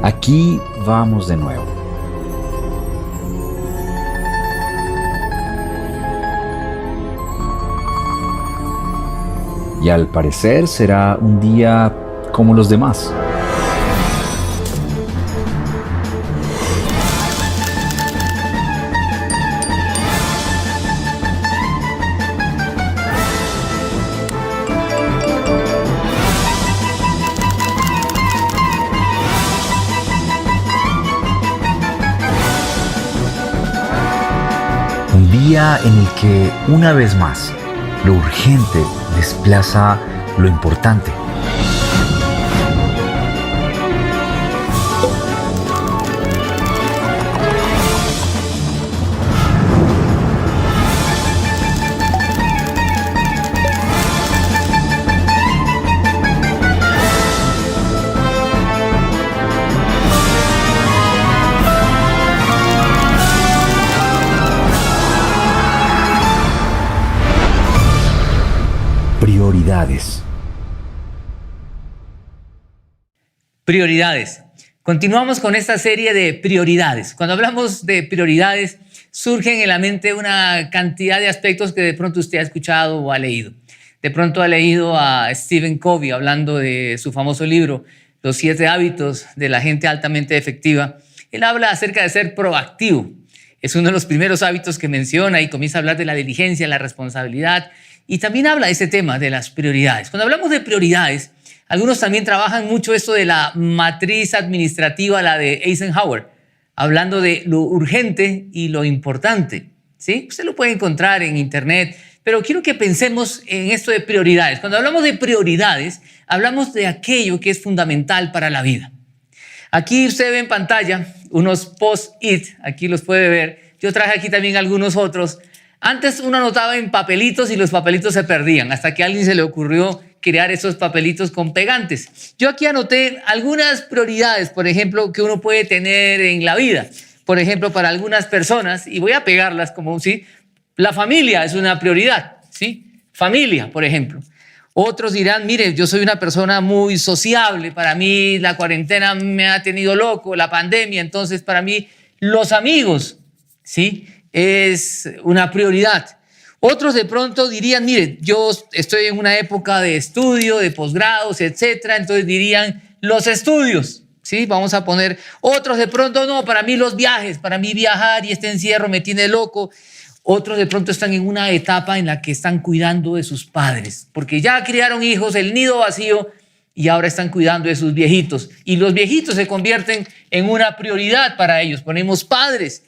Aquí vamos de nuevo. Y al parecer será un día como los demás. Un día en el que, una vez más, lo urgente desplaza lo importante. Prioridades. Prioridades. Continuamos con esta serie de prioridades. Cuando hablamos de prioridades, surgen en la mente una cantidad de aspectos que de pronto usted ha escuchado o ha leído. De pronto ha leído a Stephen Covey hablando de su famoso libro, Los 7 hábitos de la gente altamente efectiva. Él habla acerca de ser proactivo. Es uno de los primeros hábitos que menciona y comienza a hablar de la diligencia, la responsabilidad. Y también habla de ese tema de las prioridades. Cuando hablamos de prioridades, algunos también trabajan mucho esto de la matriz administrativa, la de Eisenhower, hablando de lo urgente y lo importante. ¿Sí? Usted lo puede encontrar en internet, pero quiero que pensemos en esto de prioridades. Cuando hablamos de prioridades, hablamos de aquello que es fundamental para la vida. Aquí usted ve en pantalla unos post-it, aquí los puede ver. Yo traje aquí también algunos otros. Antes uno anotaba en papelitos y los papelitos se perdían, hasta que a alguien se le ocurrió crear esos papelitos con pegantes. Yo aquí anoté algunas prioridades, por ejemplo, que uno puede tener en la vida. Por ejemplo, para algunas personas, y voy a pegarlas como sí, la familia es una prioridad, ¿sí? Familia, por ejemplo. Otros dirán, mire, yo soy una persona muy sociable, para mí la cuarentena me ha tenido loco, la pandemia, entonces para mí los amigos, ¿sí?, es una prioridad. Otros de pronto dirían, mire, yo estoy en una época de estudio, de posgrados, etcétera, entonces dirían los estudios, ¿sí? Vamos a poner. Otros de pronto, no, para mí los viajes, para mí viajar y este encierro me tiene loco. Otros de pronto están en una etapa en la que están cuidando de sus padres, porque ya criaron hijos, el nido vacío, y ahora están cuidando de sus viejitos. Y los viejitos se convierten en una prioridad para ellos. Ponemos padres.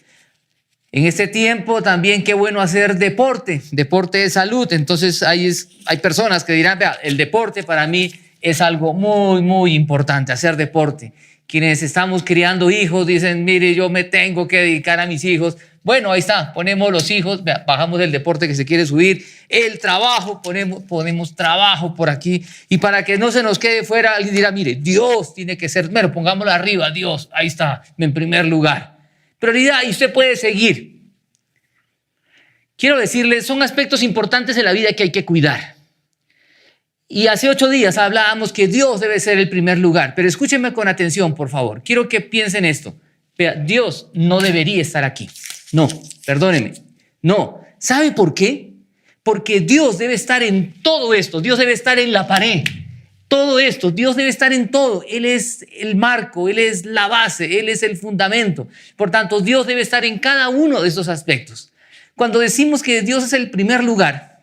En este tiempo también qué bueno hacer deporte de salud. Entonces hay personas que dirán, vea, el deporte para mí es algo muy, muy importante, hacer deporte. Quienes estamos criando hijos dicen, mire, yo me tengo que dedicar a mis hijos. Bueno, ahí está, ponemos los hijos, bajamos el deporte que se quiere subir, el trabajo, ponemos trabajo por aquí. Y para que no se nos quede fuera, alguien dirá, mire, Dios tiene que ser, bueno, pongámoslo arriba, Dios, ahí está, en primer lugar. Prioridad, y usted puede seguir. Quiero decirles, son aspectos importantes de la vida que hay que cuidar. Y hace 8 días hablábamos que Dios debe ser el primer lugar, pero escúchenme con atención, por favor. Quiero que piensen esto. Vea, Dios no debería estar aquí. No, perdónenme. No. ¿Sabe por qué? Porque Dios debe estar en todo esto. Dios debe estar en la pared. Todo esto, Dios debe estar en todo. Él es el marco, Él es la base, Él es el fundamento. Por tanto, Dios debe estar en cada uno de estos aspectos. Cuando decimos que Dios es el primer lugar,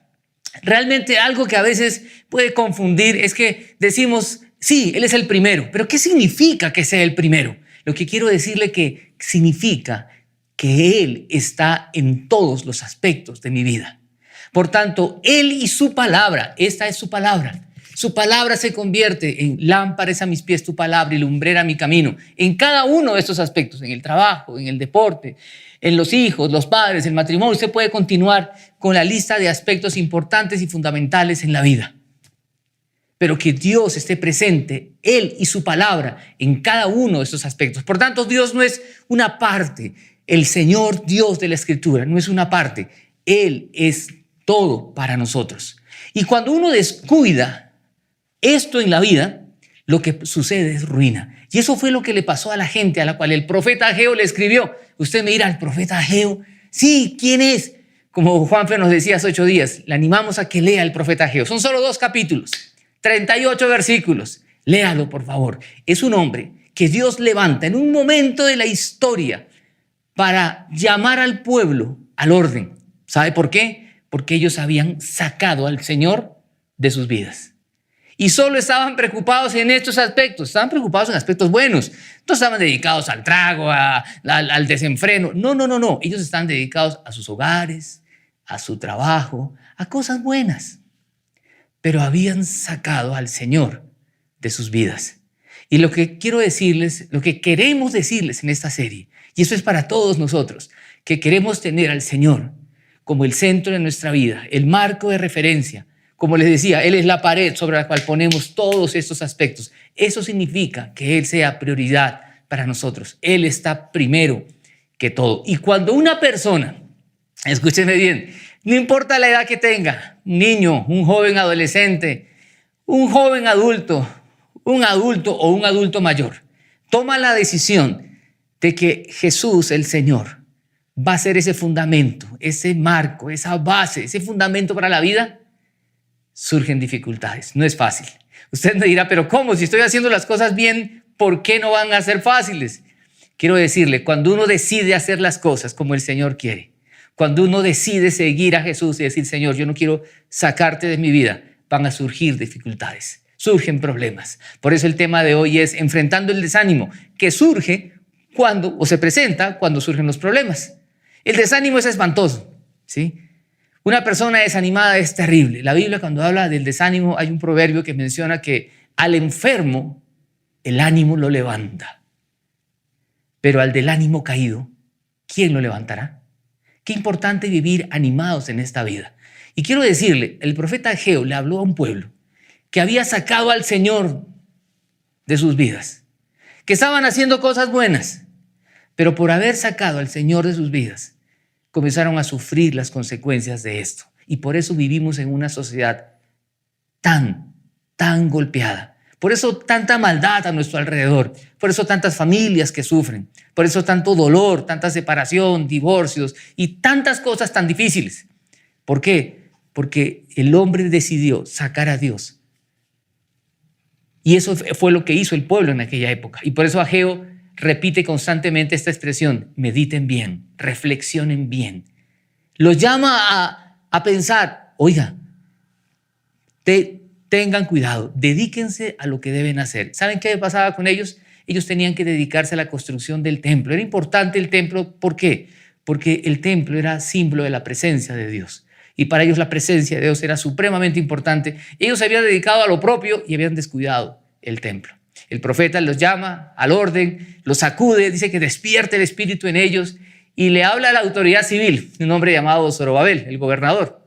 realmente algo que a veces puede confundir es que decimos, sí, Él es el primero, pero ¿qué significa que sea el primero? Lo que quiero decirle que significa que Él está en todos los aspectos de mi vida. Por tanto, Él y su palabra, esta es su palabra. Su palabra se convierte en lámparas a mis pies, tu palabra, y lumbrera a mi camino. En cada uno de estos aspectos, en el trabajo, en el deporte, en los hijos, los padres, el matrimonio. Usted puede continuar con la lista de aspectos importantes y fundamentales en la vida. Pero que Dios esté presente, Él y su palabra, en cada uno de estos aspectos. Por tanto, Dios no es una parte. El Señor Dios de la Escritura no es una parte. Él es todo para nosotros. Y cuando uno descuida esto en la vida, lo que sucede es ruina. Y eso fue lo que le pasó a la gente a la cual el profeta Ageo le escribió. Usted me dirá, ¿el profeta Ageo? Sí, ¿quién es? Como Juanfe nos decía hace 8 días, le animamos a que lea el profeta Ageo. Son solo 2 capítulos, 38 versículos. Léalo, por favor. Es un hombre que Dios levanta en un momento de la historia para llamar al pueblo al orden. ¿Sabe por qué? Porque ellos habían sacado al Señor de sus vidas. Y solo estaban preocupados en estos aspectos, estaban preocupados en aspectos buenos. No estaban dedicados al trago, al desenfreno. No. Ellos estaban dedicados a sus hogares, a su trabajo, a cosas buenas. Pero habían sacado al Señor de sus vidas. Y lo que quiero decirles, lo que queremos decirles en esta serie, y eso es para todos nosotros, que queremos tener al Señor como el centro de nuestra vida, el marco de referencia. Como les decía, Él es la pared sobre la cual ponemos todos estos aspectos. Eso significa que Él sea prioridad para nosotros. Él está primero que todo. Y cuando una persona, escúchenme bien, no importa la edad que tenga, un niño, un joven adolescente, un joven adulto, un adulto o un adulto mayor, toma la decisión de que Jesús, el Señor, va a ser ese fundamento, ese marco, esa base, ese fundamento para la vida, surgen dificultades. No es fácil. Usted me dirá, pero ¿cómo? Si estoy haciendo las cosas bien, ¿por qué no van a ser fáciles? Quiero decirle, cuando uno decide hacer las cosas como el Señor quiere, cuando uno decide seguir a Jesús y decir, Señor, yo no quiero sacarte de mi vida, van a surgir dificultades, surgen problemas. Por eso el tema de hoy es enfrentando el desánimo, que surge cuando, o se presenta cuando surgen los problemas. El desánimo es espantoso, ¿sí? Una persona desanimada es terrible. La Biblia, cuando habla del desánimo, hay un proverbio que menciona que al enfermo el ánimo lo levanta, pero al del ánimo caído, ¿quién lo levantará? Qué importante vivir animados en esta vida. Y quiero decirle, el profeta Ageo le habló a un pueblo que había sacado al Señor de sus vidas, que estaban haciendo cosas buenas, pero por haber sacado al Señor de sus vidas, comenzaron a sufrir las consecuencias de esto. Y por eso vivimos en una sociedad tan golpeada. Por eso tanta maldad a nuestro alrededor. Por eso tantas familias que sufren. Por eso tanto dolor, tanta separación, divorcios y tantas cosas tan difíciles. ¿Por qué? Porque el hombre decidió sacar a Dios. Y eso fue lo que hizo el pueblo en aquella época. Y por eso Ageo repite constantemente esta expresión: mediten bien, reflexionen bien. Los llama a pensar, oiga, tengan cuidado, dedíquense a lo que deben hacer. ¿Saben qué pasaba con ellos? Ellos tenían que dedicarse a la construcción del templo. Era importante el templo, ¿por qué? Porque el templo era símbolo de la presencia de Dios. Y para ellos la presencia de Dios era supremamente importante. Ellos se habían dedicado a lo propio y habían descuidado el templo. El profeta los llama al orden, los sacude, dice que despierte el espíritu en ellos y le habla a la autoridad civil, un hombre llamado Zorobabel, el gobernador.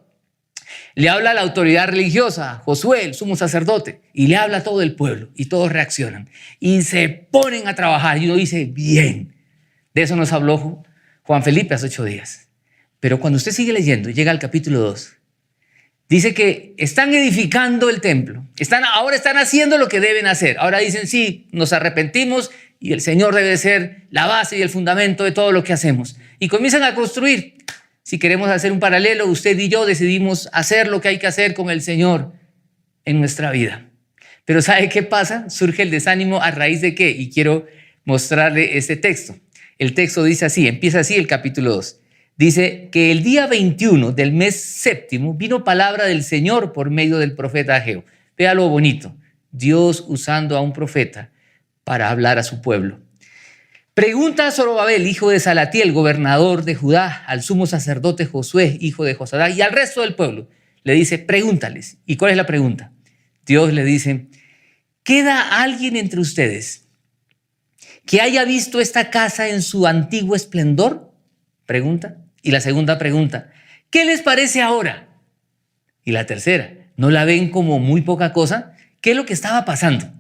Le habla a la autoridad religiosa, Josué, el sumo sacerdote, y le habla a todo el pueblo y todos reaccionan y se ponen a trabajar y uno dice, bien. De eso nos habló Juan Felipe hace 8 días. Pero cuando usted sigue leyendo y llega al capítulo 2, dice que están edificando el templo, ahora están haciendo lo que deben hacer. Ahora dicen, sí, nos arrepentimos y el Señor debe ser la base y el fundamento de todo lo que hacemos. Y comienzan a construir. Si queremos hacer un paralelo, usted y yo decidimos hacer lo que hay que hacer con el Señor en nuestra vida. Pero ¿sabe qué pasa? Surge el desánimo ¿a raíz de qué? Y quiero mostrarle este texto. El texto dice así, empieza así el capítulo 2. Dice que el día 21 del mes séptimo vino palabra del Señor por medio del profeta Ageo. Vea lo bonito, Dios usando a un profeta para hablar a su pueblo. Pregunta a Zorobabel, hijo de Salatiel, gobernador de Judá, al sumo sacerdote Josué, hijo de Josadá, y al resto del pueblo. Le dice, pregúntales. ¿Y cuál es la pregunta? Dios le dice, ¿queda alguien entre ustedes que haya visto esta casa en su antiguo esplendor? Pregunta. Y la segunda pregunta, ¿qué les parece ahora? Y la tercera, ¿no la ven como muy poca cosa? ¿Qué es lo que estaba pasando?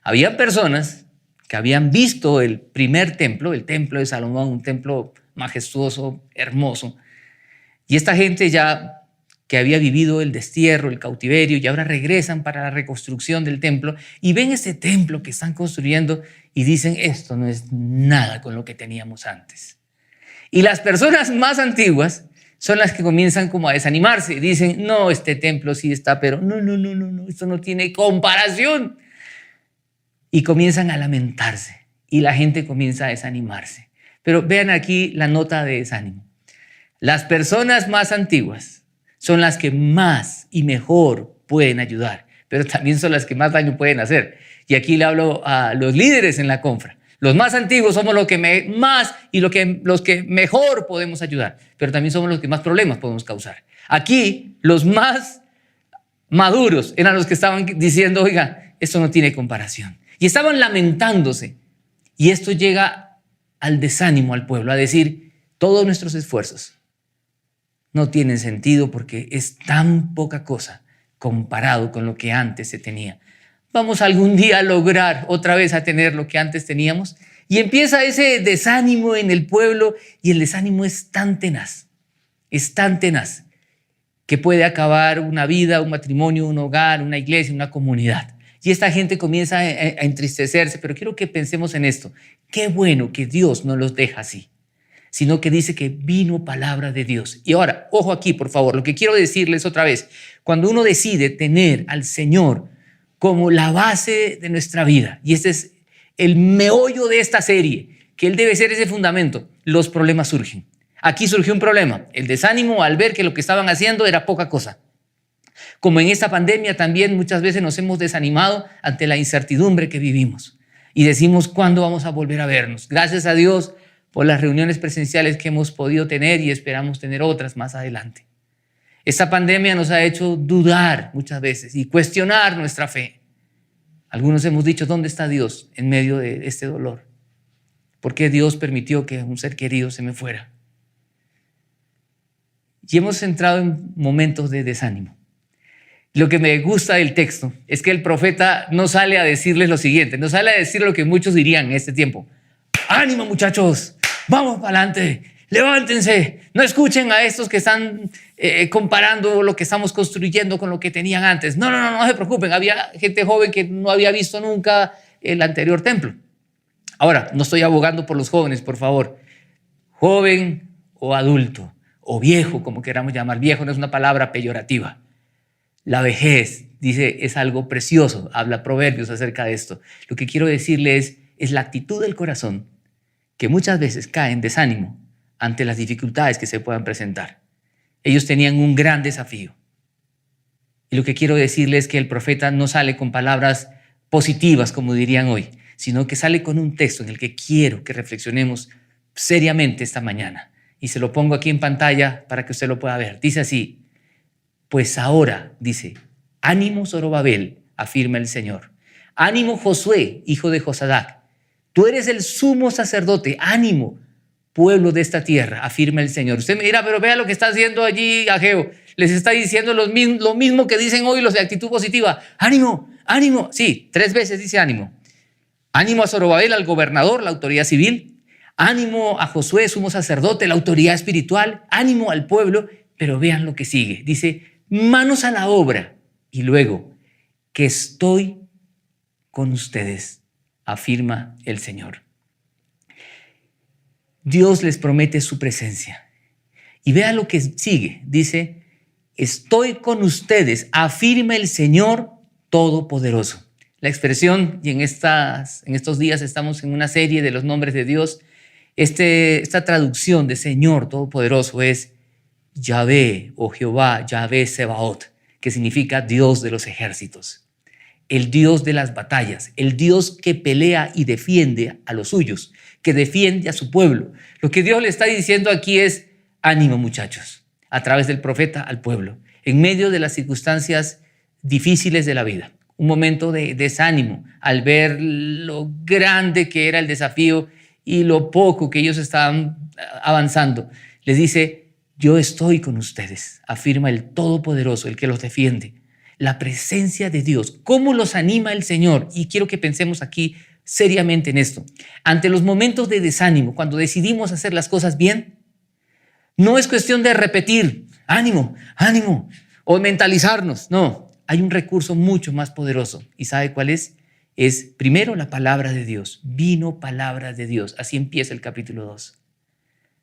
Había personas que habían visto el primer templo, el templo de Salomón, un templo majestuoso, hermoso. Y esta gente ya que había vivido el destierro, el cautiverio, y ahora regresan para la reconstrucción del templo y ven ese templo que están construyendo y dicen, esto no es nada con lo que teníamos antes. Y las personas más antiguas son las que comienzan como a desanimarse y dicen, no, este templo sí está, pero no, esto no tiene comparación. Y comienzan a lamentarse y la gente comienza a desanimarse. Pero vean aquí la nota de desánimo. Las personas más antiguas son las que más y mejor pueden ayudar, pero también son las que más daño pueden hacer. Y aquí le hablo a los líderes en la confra. Los más antiguos somos los que más y los que mejor podemos ayudar, pero también somos los que más problemas podemos causar. Aquí los más maduros eran los que estaban diciendo, oiga, esto no tiene comparación. Y estaban lamentándose. Y esto llega al desánimo al pueblo, a decir, todos nuestros esfuerzos no tienen sentido porque es tan poca cosa comparado con lo que antes se tenía. Vamos algún día a lograr otra vez a tener lo que antes teníamos. Y empieza ese desánimo en el pueblo y el desánimo es tan tenaz que puede acabar una vida, un matrimonio, un hogar, una iglesia, una comunidad. Y esta gente comienza a entristecerse, pero quiero que pensemos en esto. Qué bueno que Dios no los deja así, sino que dice que vino palabra de Dios. Y ahora, ojo aquí, por favor, lo que quiero decirles otra vez, cuando uno decide tener al Señor como la base de nuestra vida, y este es el meollo de esta serie, que Él debe ser ese fundamento, los problemas surgen. Aquí surgió un problema, el desánimo al ver que lo que estaban haciendo era poca cosa. Como en esta pandemia también muchas veces nos hemos desanimado ante la incertidumbre que vivimos y decimos, ¿cuándo vamos a volver a vernos? Gracias a Dios por las reuniones presenciales que hemos podido tener y esperamos tener otras más adelante. Esta pandemia nos ha hecho dudar muchas veces y cuestionar nuestra fe. Algunos hemos dicho, ¿dónde está Dios en medio de este dolor? ¿Por qué Dios permitió que un ser querido se me fuera? Y hemos entrado en momentos de desánimo. Lo que me gusta del texto es que el profeta no sale a decirles lo siguiente, no sale a decir lo que muchos dirían en este tiempo. ¡Ánimo, muchachos! ¡Vamos para adelante! ¡Levántense! No escuchen a estos que están comparando lo que estamos construyendo con lo que tenían antes. No se preocupen. Había gente joven que no había visto nunca el anterior templo. Ahora, no estoy abogando por los jóvenes, por favor. Joven o adulto o viejo, como queramos llamar. Viejo no es una palabra peyorativa. La vejez, dice, es algo precioso. Habla Proverbios acerca de esto. Lo que quiero decirles es la actitud del corazón que muchas veces cae en desánimo ante las dificultades que se puedan presentar. Ellos tenían un gran desafío. Y lo que quiero decirles es que el profeta no sale con palabras positivas, como dirían hoy, sino que sale con un texto en el que quiero que reflexionemos seriamente esta mañana. Y se lo pongo aquí en pantalla para que usted lo pueda ver. Dice así, pues ahora, dice, ánimo Zorobabel, afirma el Señor. Ánimo Josué, hijo de Josadac. Tú eres el sumo sacerdote. Ánimo, pueblo de esta tierra, afirma el Señor. Usted me dirá, pero vea lo que está haciendo allí Ageo. Les está diciendo lo mismo que dicen hoy los de actitud positiva. Ánimo, ánimo. Sí, 3 veces dice ánimo. Ánimo a Zorobabel, al gobernador, la autoridad civil. Ánimo a Josué, sumo sacerdote, la autoridad espiritual. Ánimo al pueblo. Pero vean lo que sigue. Dice, manos a la obra. Y luego, que estoy con ustedes, afirma el Señor. Dios les promete su presencia. Y vea lo que sigue. Dice, estoy con ustedes, afirma el Señor Todopoderoso. La expresión, y en estos días estamos en una serie de los nombres de Dios, esta traducción de Señor Todopoderoso es Yahvé o Jehová, Yahvé Sebaot, que significa Dios de los ejércitos, el Dios de las batallas, el Dios que pelea y defiende a los suyos, que defiende a su pueblo. Lo que Dios le está diciendo aquí es, ánimo muchachos, a través del profeta al pueblo, en medio de las circunstancias difíciles de la vida, un momento de desánimo al ver lo grande que era el desafío y lo poco que ellos estaban avanzando. Les dice, yo estoy con ustedes, afirma el Todopoderoso, el que los defiende. La presencia de Dios, cómo los anima el Señor. Y quiero que pensemos aquí seriamente en esto. Ante los momentos de desánimo, cuando decidimos hacer las cosas bien, no es cuestión de repetir ánimo, ánimo, o mentalizarnos. No, hay un recurso mucho más poderoso. ¿Y sabe cuál es? Es primero la palabra de Dios. Vino palabra de Dios. Así empieza el capítulo 2.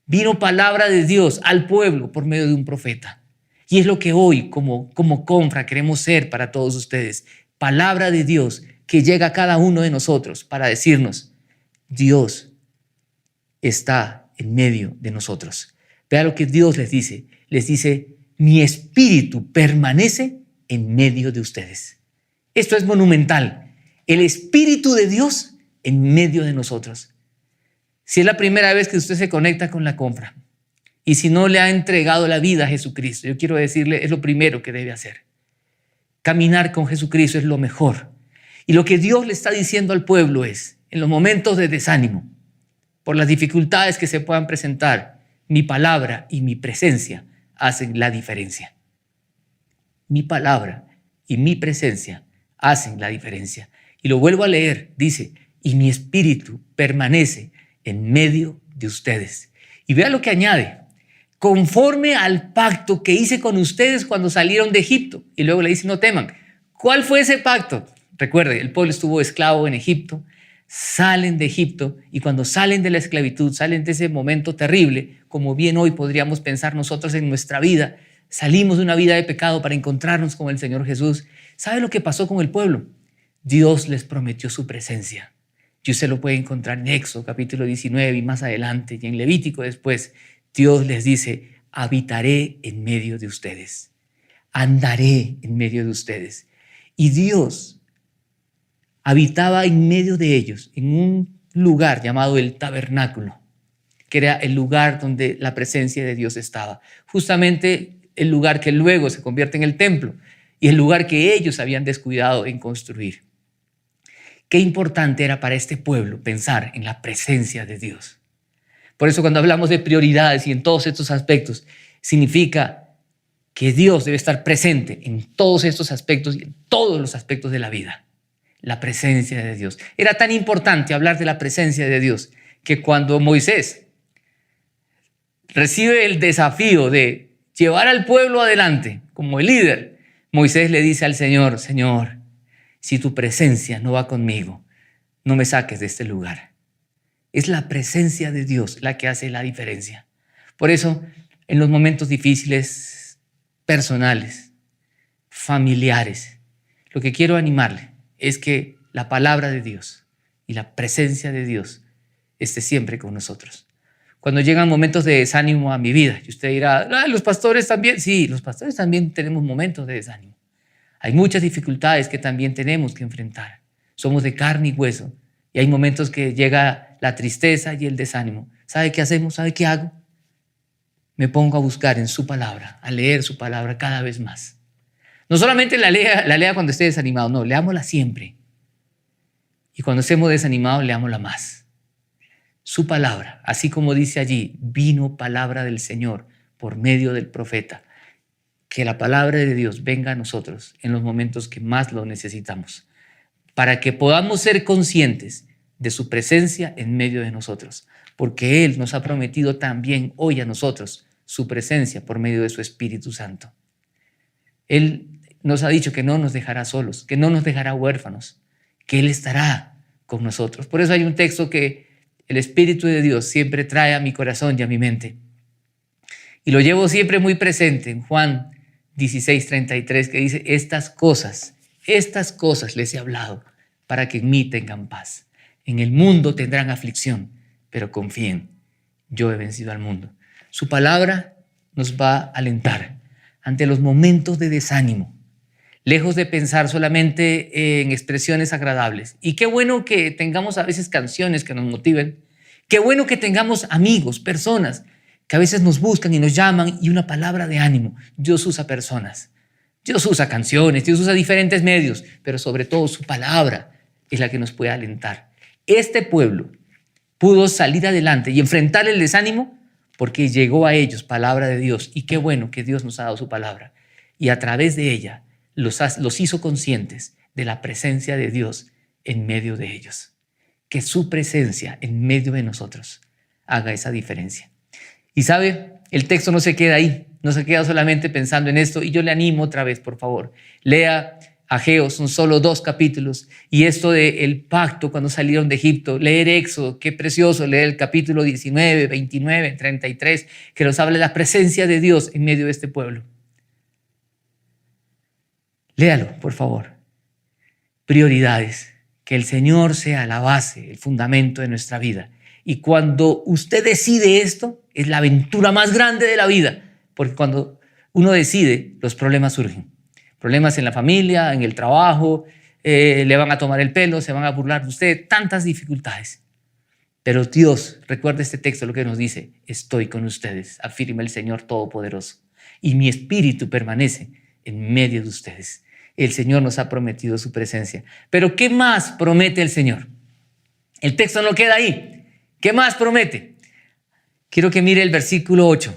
Vino palabra de Dios al pueblo por medio de un profeta. Y es lo que hoy como Confra queremos ser para todos ustedes. Palabra de Dios que llega a cada uno de nosotros para decirnos, Dios está en medio de nosotros. Vea lo que Dios les dice. Les dice, mi espíritu permanece en medio de ustedes. Esto es monumental. El espíritu de Dios en medio de nosotros. Si es la primera vez que usted se conecta con la Confra y si no le ha entregado la vida a Jesucristo, yo quiero decirle, es lo primero que debe hacer. Caminar con Jesucristo es lo mejor. Y lo que Dios le está diciendo al pueblo es, en los momentos de desánimo, por las dificultades que se puedan presentar, mi palabra y mi presencia hacen la diferencia. Mi palabra y mi presencia hacen la diferencia. Y lo vuelvo a leer, dice, y mi espíritu permanece en medio de ustedes. Y vea lo que añade, conforme al pacto que hice con ustedes cuando salieron de Egipto. Y luego le dice, no teman. ¿Cuál fue ese pacto? Recuerde, el pueblo estuvo esclavo en Egipto, salen de Egipto y cuando salen de la esclavitud, salen de ese momento terrible, como bien hoy podríamos pensar nosotros en nuestra vida, salimos de una vida de pecado para encontrarnos con el Señor Jesús. ¿Sabe lo que pasó con el pueblo? Dios les prometió su presencia. Y usted lo puede encontrar en Éxodo capítulo 19 y más adelante, y en Levítico después. Dios les dice, habitaré en medio de ustedes, andaré en medio de ustedes. Y Dios habitaba en medio de ellos, en un lugar llamado el tabernáculo, que era el lugar donde la presencia de Dios estaba. Justamente el lugar que luego se convierte en el templo y el lugar que ellos habían descuidado en construir. Qué importante era para este pueblo pensar en la presencia de Dios. Por eso cuando hablamos de prioridades y en todos estos aspectos, significa que Dios debe estar presente en todos estos aspectos y en todos los aspectos de la vida. La presencia de Dios. Era tan importante hablar de la presencia de Dios que cuando Moisés recibe el desafío de llevar al pueblo adelante como el líder, Moisés le dice al Señor, Señor, si tu presencia no va conmigo, no me saques de este lugar. Es la presencia de Dios la que hace la diferencia. Por eso, en los momentos difíciles, personales, familiares, lo que quiero animarle es que la palabra de Dios y la presencia de Dios esté siempre con nosotros. Cuando llegan momentos de desánimo a mi vida, y usted dirá, los pastores también. Sí, los pastores también tenemos momentos de desánimo. Hay muchas dificultades que también tenemos que enfrentar. Somos de carne y hueso. Y hay momentos que llega la tristeza y el desánimo. ¿Sabe qué hacemos? ¿Sabe qué hago? Me pongo a buscar en su palabra, a leer su palabra cada vez más. No solamente la lea cuando esté desanimado, no, leámosla siempre. Y cuando estemos desanimados, leámosla más. Su palabra, así como dice allí, vino palabra del Señor por medio del profeta. Que la palabra de Dios venga a nosotros en los momentos que más lo necesitamos, para que podamos ser conscientes de su presencia en medio de nosotros, porque Él nos ha prometido también hoy a nosotros su presencia por medio de su Espíritu Santo. Él nos ha dicho que no nos dejará solos, que no nos dejará huérfanos, que Él estará con nosotros. Por eso hay un texto que el Espíritu de Dios siempre trae a mi corazón y a mi mente. Y lo llevo siempre muy presente en Juan 16:33, que dice, estas cosas les he hablado para que en mí tengan paz. En el mundo tendrán aflicción, pero confíen, yo he vencido al mundo. Su palabra nos va a alentar ante los momentos de desánimo, lejos de pensar solamente en expresiones agradables. Y qué bueno que tengamos a veces canciones que nos motiven, qué bueno que tengamos amigos, personas que a veces nos buscan y nos llaman y una palabra de ánimo. Dios usa personas, Dios usa canciones, Dios usa diferentes medios, pero sobre todo su palabra es la que nos puede alentar. Este pueblo pudo salir adelante y enfrentar el desánimo porque llegó a ellos palabra de Dios. Y qué bueno que Dios nos ha dado su palabra. Y a través de ella los hizo conscientes de la presencia de Dios en medio de ellos. Que su presencia en medio de nosotros haga esa diferencia. Y sabe, el texto no se queda ahí. no se queda solamente pensando en esto. Y yo le animo otra vez, por favor, lea Ageo, son solo 2 capítulos. Y esto del pacto cuando salieron de Egipto, leer Éxodo, qué precioso, leer el capítulo 19, 29, 33, que nos habla de la presencia de Dios en medio de este pueblo. Léalo, por favor. Prioridades. Que el Señor sea la base, el fundamento de nuestra vida. Y cuando usted decide esto, es la aventura más grande de la vida. Porque cuando uno decide, los problemas surgen. Problemas en la familia, en el trabajo, le van a tomar el pelo, se van a burlar de usted, tantas dificultades. Pero Dios, recuerda este texto, lo que nos dice: estoy con ustedes, afirma el Señor Todopoderoso, y mi espíritu permanece en medio de ustedes. El Señor nos ha prometido su presencia. Pero ¿qué más promete el Señor? El texto no queda ahí. ¿Qué más promete? Quiero que mire el versículo 8.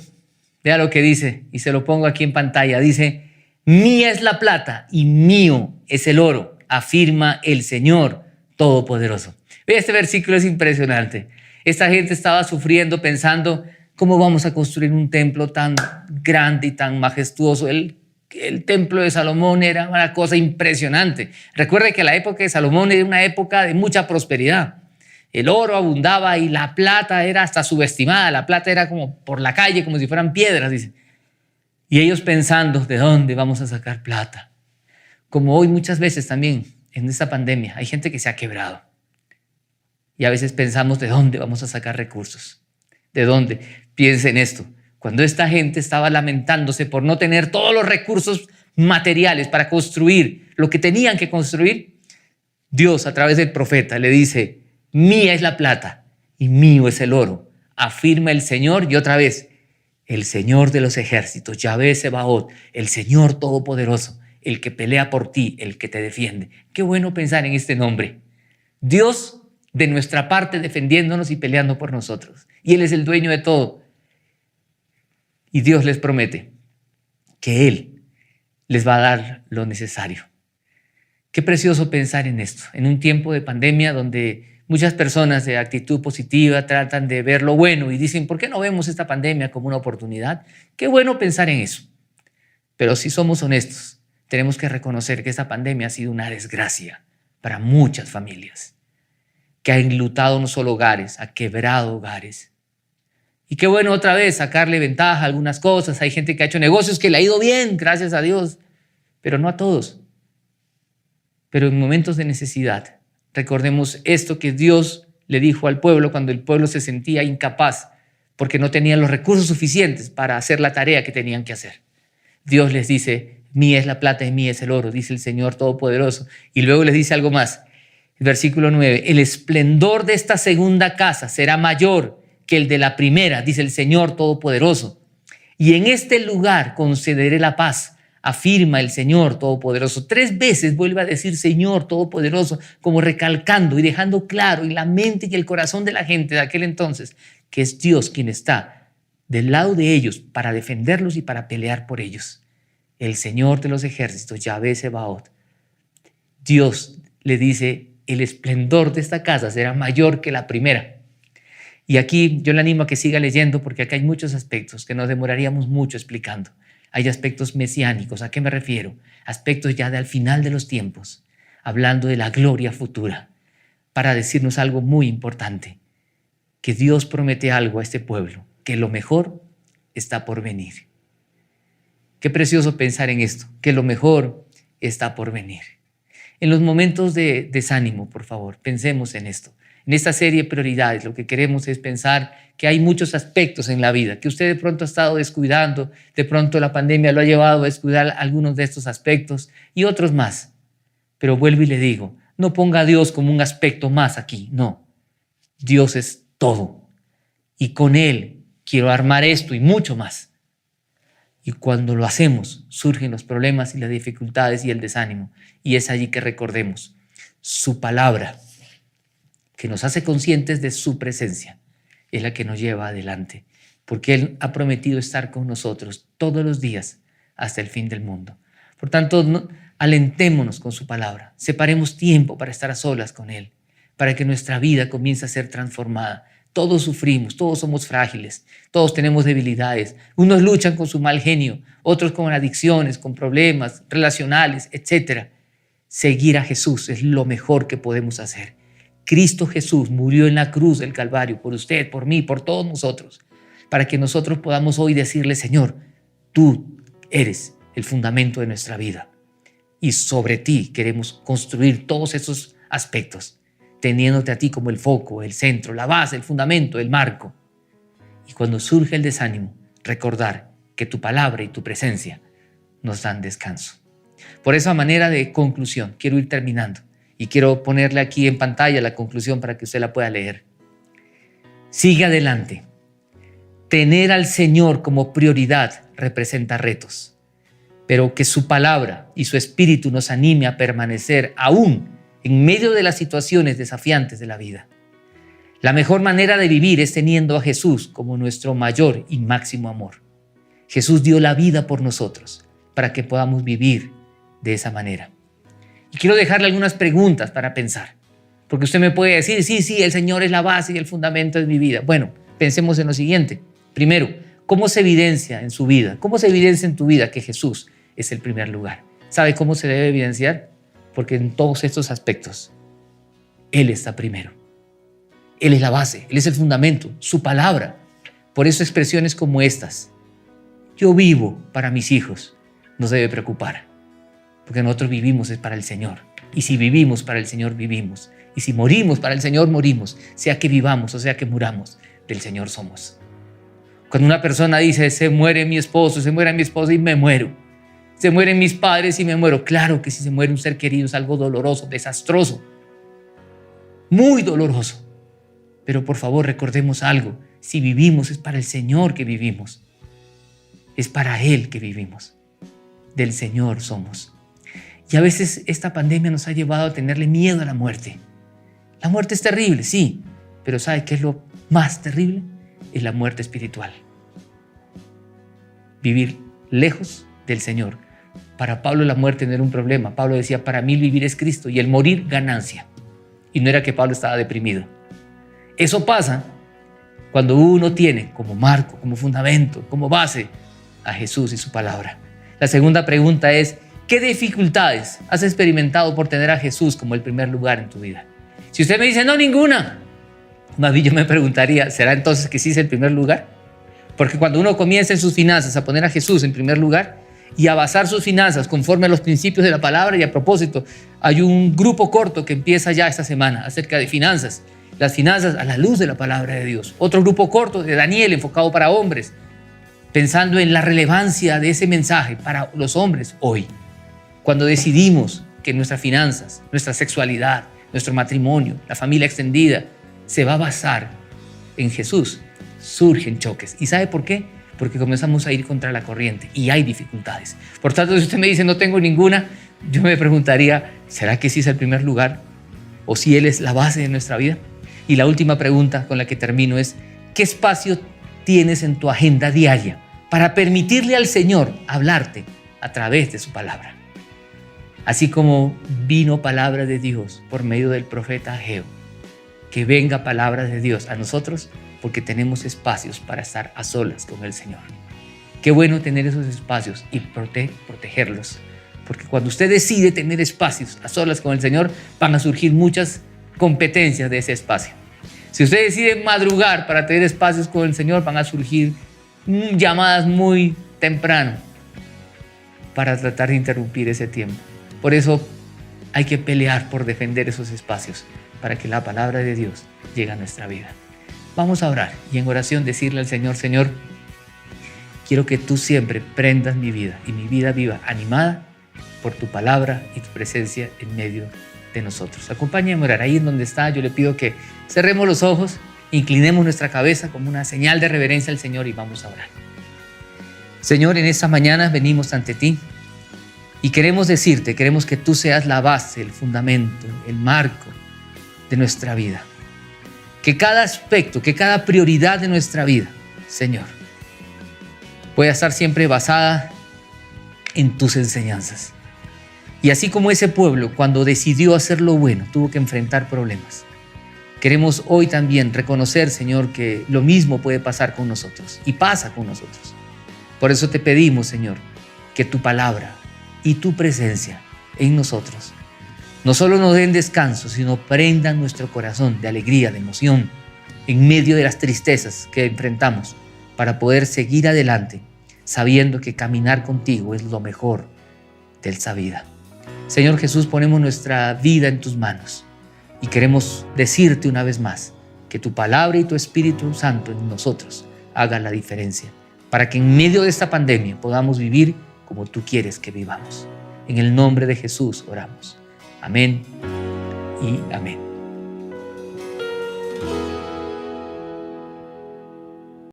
Vea lo que dice, y se lo pongo aquí en pantalla. Dice: mía es la plata y mío es el oro, afirma el Señor Todopoderoso. Vea, este versículo es impresionante. Esta gente estaba sufriendo, pensando: ¿cómo vamos a construir un templo tan grande y tan majestuoso? El templo de Salomón era una cosa impresionante. Recuerde que la época de Salomón era una época de mucha prosperidad. El oro abundaba y la plata era hasta subestimada. La plata era como por la calle, como si fueran piedras, dice. Y ellos pensando: ¿de dónde vamos a sacar plata? Como hoy muchas veces también en esta pandemia hay gente que se ha quebrado. Y a veces pensamos: ¿de dónde vamos a sacar recursos? ¿De dónde? Piensen en esto. Cuando esta gente estaba lamentándose por no tener todos los recursos materiales para construir lo que tenían que construir, Dios a través del profeta le dice: mía es la plata y mío es el oro, afirma el Señor. Y otra vez, el Señor de los ejércitos, Yahvé Sebaot, el Señor Todopoderoso, el que pelea por ti, el que te defiende. Qué bueno pensar en este nombre. Dios de nuestra parte defendiéndonos y peleando por nosotros. Y Él es el dueño de todo. Y Dios les promete que Él les va a dar lo necesario. Qué precioso pensar en esto, en un tiempo de pandemia donde muchas personas de actitud positiva tratan de ver lo bueno y dicen: ¿por qué no vemos esta pandemia como una oportunidad? Qué bueno pensar en eso. Pero si somos honestos, tenemos que reconocer que esta pandemia ha sido una desgracia para muchas familias, que ha enlutado no solo hogares, ha quebrado hogares. Y qué bueno otra vez sacarle ventaja a algunas cosas. Hay gente que ha hecho negocios que le ha ido bien, gracias a Dios, pero no a todos. Pero en momentos de necesidad, recordemos esto que Dios le dijo al pueblo cuando el pueblo se sentía incapaz porque no tenían los recursos suficientes para hacer la tarea que tenían que hacer. Dios les dice: mía es la plata y mía es el oro, dice el Señor Todopoderoso. Y luego les dice algo más. El versículo 9: el esplendor de esta segunda casa será mayor que el de la primera, dice el Señor Todopoderoso. Y en este lugar concederé la paz, afirma el Señor Todopoderoso. 3 veces vuelve a decir Señor Todopoderoso, como recalcando y dejando claro en la mente y el corazón de la gente de aquel entonces que es Dios quien está del lado de ellos para defenderlos y para pelear por ellos. El Señor de los ejércitos, Yahvé Sebaot. Dios le dice: el esplendor de esta casa será mayor que la primera. Y aquí yo le animo a que siga leyendo, porque acá hay muchos aspectos que nos demoraríamos mucho explicando. Hay aspectos mesiánicos. ¿A qué me refiero? Aspectos ya de al final de los tiempos, hablando de la gloria futura, para decirnos algo muy importante, que Dios promete algo a este pueblo, que lo mejor está por venir. Qué precioso pensar en esto, que lo mejor está por venir. En los momentos de desánimo, por favor, pensemos en esto. En esta serie de prioridades, lo que queremos es pensar que hay muchos aspectos en la vida, que usted de pronto ha estado descuidando, de pronto la pandemia lo ha llevado a descuidar algunos de estos aspectos y otros más. Pero vuelvo y le digo, no ponga a Dios como un aspecto más aquí, no. Dios es todo. Y con Él quiero armar esto y mucho más. Y cuando lo hacemos, surgen los problemas y las dificultades y el desánimo. Y es allí que recordemos su palabra, que nos hace conscientes de su presencia, es la que nos lleva adelante, porque Él ha prometido estar con nosotros todos los días hasta el fin del mundo. Por tanto, alentémonos con su palabra, separemos tiempo para estar a solas con Él, para que nuestra vida comience a ser transformada. Todos sufrimos, todos somos frágiles, todos tenemos debilidades. Unos luchan con su mal genio, otros con adicciones, con problemas relacionales, etc. Seguir a Jesús es lo mejor que podemos hacer. Cristo Jesús murió en la cruz del Calvario por usted, por mí, por todos nosotros, para que nosotros podamos hoy decirle: Señor, tú eres el fundamento de nuestra vida y sobre ti queremos construir todos esos aspectos, teniéndote a ti como el foco, el centro, la base, el fundamento, el marco. Y cuando surge el desánimo, recordar que tu palabra y tu presencia nos dan descanso. Por esa manera de conclusión, quiero ir terminando y quiero ponerle aquí en pantalla la conclusión para que usted la pueda leer. Sigue adelante. Tener al Señor como prioridad representa retos, pero que su palabra y su espíritu nos anime a permanecer aún en medio de las situaciones desafiantes de la vida. La mejor manera de vivir es teniendo a Jesús como nuestro mayor y máximo amor. Jesús dio la vida por nosotros para que podamos vivir de esa manera. Y quiero dejarle algunas preguntas para pensar, porque usted me puede decir: sí, el Señor es la base y el fundamento de mi vida. Bueno, pensemos en lo siguiente. Primero, ¿cómo se evidencia en su vida? ¿Cómo se evidencia en tu vida que Jesús es el primer lugar? ¿Sabe cómo se debe evidenciar? Porque en todos estos aspectos, Él está primero. Él es la base, Él es el fundamento, su palabra. Por eso expresiones como estas: yo vivo para mis hijos, nos debe preocupar. Porque nosotros vivimos es para el Señor. Y si vivimos para el Señor, vivimos. Y si morimos para el Señor, morimos. Sea que vivamos o sea que muramos, del Señor somos. Cuando una persona dice: se muere mi esposo, se muere mi esposa y me muero. Se mueren mis padres y me muero. Claro que si se muere un ser querido es algo doloroso, desastroso, muy doloroso. Pero por favor recordemos algo: si vivimos es para el Señor que vivimos. Es para Él que vivimos. Del Señor somos. Y a veces esta pandemia nos ha llevado a tenerle miedo a la muerte. La muerte es terrible, sí, pero ¿sabe qué es lo más terrible? Es la muerte espiritual. Vivir lejos del Señor. Para Pablo la muerte no era un problema. Pablo decía: para mí vivir es Cristo y el morir ganancia. Y no era que Pablo estaba deprimido. Eso pasa cuando uno tiene como marco, como fundamento, como base a Jesús y su palabra. La segunda pregunta es: ¿qué dificultades has experimentado por tener a Jesús como el primer lugar en tu vida? Si usted me dice: no, ninguna, más bien yo me preguntaría: ¿será entonces que sí es el primer lugar? Porque cuando uno comienza en sus finanzas a poner a Jesús en primer lugar y a basar sus finanzas conforme a los principios de la palabra, y a propósito, hay un grupo corto que empieza ya esta semana acerca de finanzas, las finanzas a la luz de la palabra de Dios. Otro grupo corto de Daniel enfocado para hombres, pensando en la relevancia de ese mensaje para los hombres hoy. Cuando decidimos que nuestras finanzas, nuestra sexualidad, nuestro matrimonio, la familia extendida, se va a basar en Jesús, surgen choques. ¿Y sabe por qué? Porque comenzamos a ir contra la corriente y hay dificultades. Por tanto, si usted me dice: no tengo ninguna, yo me preguntaría: ¿será que sí es el primer lugar? ¿O si Él es la base de nuestra vida? Y la última pregunta con la que termino es: ¿qué espacio tienes en tu agenda diaria para permitirle al Señor hablarte a través de su palabra? Así como vino palabra de Dios por medio del profeta Ageo, que venga palabra de Dios a nosotros, porque tenemos espacios para estar a solas con el Señor. Qué bueno tener esos espacios y protegerlos, porque cuando usted decide tener espacios a solas con el Señor, van a surgir muchas competencias de ese espacio. Si usted decide madrugar para tener espacios con el Señor, van a surgir llamadas muy temprano para tratar de interrumpir ese tiempo. Por eso hay que pelear por defender esos espacios para que la palabra de Dios llegue a nuestra vida. Vamos a orar y en oración decirle al Señor: Señor, quiero que tú siempre prendas mi vida y mi vida viva animada por tu palabra y tu presencia en medio de nosotros. Acompáñame a orar. Ahí en donde está, yo le pido que cerremos los ojos, inclinemos nuestra cabeza como una señal de reverencia al Señor y vamos a orar. Señor, en esta mañana venimos ante ti y queremos decirte, queremos que tú seas la base, el fundamento, el marco de nuestra vida. Que cada aspecto, que cada prioridad de nuestra vida, Señor, pueda estar siempre basada en tus enseñanzas. Y así como ese pueblo, cuando decidió hacer lo bueno, tuvo que enfrentar problemas. Queremos hoy también reconocer, Señor, que lo mismo puede pasar con nosotros y pasa con nosotros. Por eso te pedimos, Señor, que tu palabra y tu presencia en nosotros no solo nos den descanso, sino prendan nuestro corazón de alegría, de emoción, en medio de las tristezas que enfrentamos, para poder seguir adelante, sabiendo que caminar contigo es lo mejor de esta vida. Señor Jesús, ponemos nuestra vida en tus manos y queremos decirte una vez más que tu palabra y tu Espíritu Santo en nosotros hagan la diferencia, para que en medio de esta pandemia podamos vivir como tú quieres que vivamos. En el nombre de Jesús oramos. Amén y amén.